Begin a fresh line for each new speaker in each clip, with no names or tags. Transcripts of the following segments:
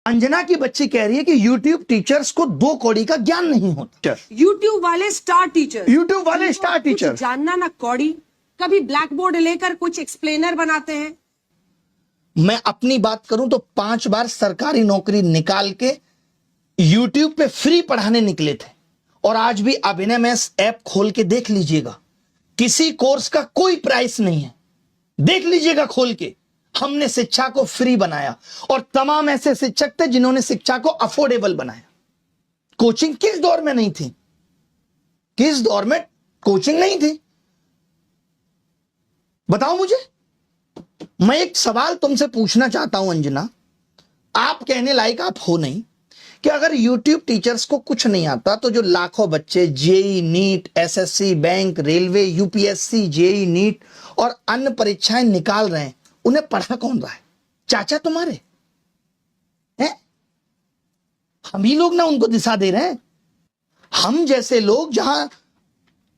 अंजना की बच्ची कह रही है कि यूट्यूब टीचर्स को 2 कौड़ी का ज्ञान नहीं होता।
यूट्यूब वाले स्टार टीचर,
यूट्यूब वाले स्टार टीचर
जानना ना कौड़ी, कभी ब्लैक बोर्ड लेकर कुछ एक्सप्लेनर बनाते हैं।
मैं अपनी बात करूं तो 5 बार सरकारी नौकरी निकाल के यूट्यूब पे फ्री पढ़ाने निकले थे, और आज भी अभिनय मैथ्स ऐप खोल के देख लीजिएगा, किसी कोर्स का कोई प्राइस नहीं है। देख लीजिएगा खोल के, हमने शिक्षा को फ्री बनाया, और तमाम ऐसे शिक्षक थे जिन्होंने शिक्षा को अफोर्डेबल बनाया। कोचिंग किस दौर में नहीं थी? किस दौर में कोचिंग नहीं थी? बताओ मुझे। मैं एक सवाल तुमसे पूछना चाहता हूं अंजना, आप कहने लायक आप हो नहीं, कि अगर यूट्यूब टीचर्स को कुछ नहीं आता तो जो लाखों बच्चे JEE NEET, SSC, bank, railway, UPSC, JEE NEET और अन्य परीक्षाएं निकाल रहे हैं, उन्हें पढ़ा कौन रहा है? चाचा तुम्हारे हैं? हम ही लोग ना उनको दिशा दे रहे हैं। हम जैसे लोग जहां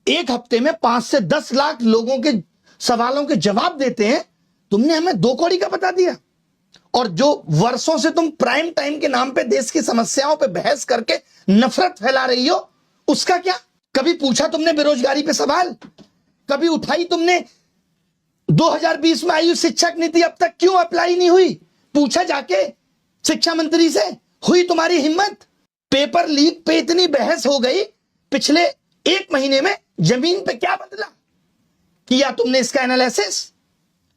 एक हफ्ते में 5 से 10 लाख लोगों के सवालों के जवाब देते हैं, तुमने हमें 2 कौड़ी का बता दिया। और जो वर्षों से तुम प्राइम टाइम के नाम पे देश की समस्याओं पे बहस करके नफरत फैला रही हो, उसका क्या? कभी पूछा तुमने बेरोजगारी पे सवाल? कभी उठाई तुमने 2020 में आई शिक्षक नीति अब तक क्यों अप्लाई नहीं हुई? पूछा जाके शिक्षा मंत्री से? हुई तुम्हारी हिम्मत? पेपर लीक पे इतनी बहस हो गई, पिछले 1 महीने में जमीन पे क्या बदला? किया तुमने इसका एनालिसिस?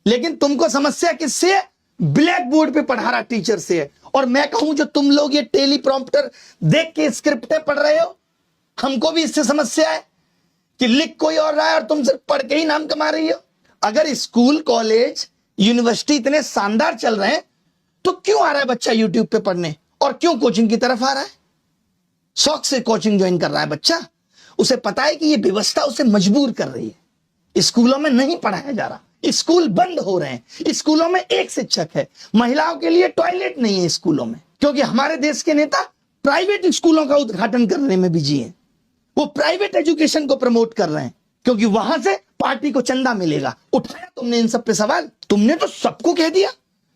लेकिन तुमको समस्या किससे है? ब्लैक बोर्ड पे पढ़ा रहा टीचर से है। और मैं कहूं जो तुम लोग ये टेलीप्रॉम्प्टर देख के स्क्रिप्टें पढ़ रहे हो, हमको भी इससे समस्या है कि लिख कोई और रहा है और तुम सिर्फ पढ़ के ही नाम कमा रही हो। अगर स्कूल, कॉलेज, यूनिवर्सिटी इतने शानदार चल रहे हैं, तो क्यों आ रहा है बच्चा यूट्यूब पे पढ़ने, और क्यों कोचिंग की तरफ आ रहा है? शौक से कोचिंग ज्वाइन कर रहा है बच्चा, उसे पता है कि ये व्यवस्था उसे मजबूर कर रही है। स्कूलों में नहीं पढ़ाया जा रहा, स्कूल बंद हो रहे हैं, स्कूलों में एक शिक्षक है, महिलाओं के लिए टॉयलेट नहीं है स्कूलों में, क्योंकि हमारे देश के नेता प्राइवेट स्कूलों का उद्घाटन करने में बिजी हैं। वो प्राइवेट एजुकेशन को प्रमोट कर रहे हैं, क्योंकि वहां से पार्टी को चंदा मिलेगा। उठाया तुमने इन सब पे सवाल? तुमने तो सबको कह दिया,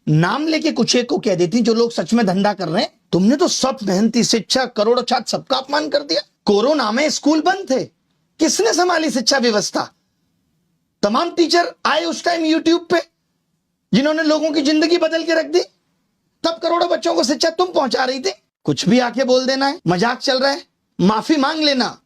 नाम लेके कुछ एक को कह देती जो लोग सच में धंधा कर रहे हैं। तुमने तो सब मेहनती शिक्षक, करोड़ों छात्र, सबका अपमान कर दिया। कोरोना में स्कूल बंद थे, किसने संभाली शिक्षा व्यवस्था? तमाम टीचर आए उस टाइम यूट्यूब पे, जिन्होंने लोगों की जिंदगी बदल के रख दी। तब करोड़ों बच्चों को शिक्षा तुम पहुंचा रही थी। कुछ भी आके बोल देना है, मजाक चल रहा है, माफी मांग लेना।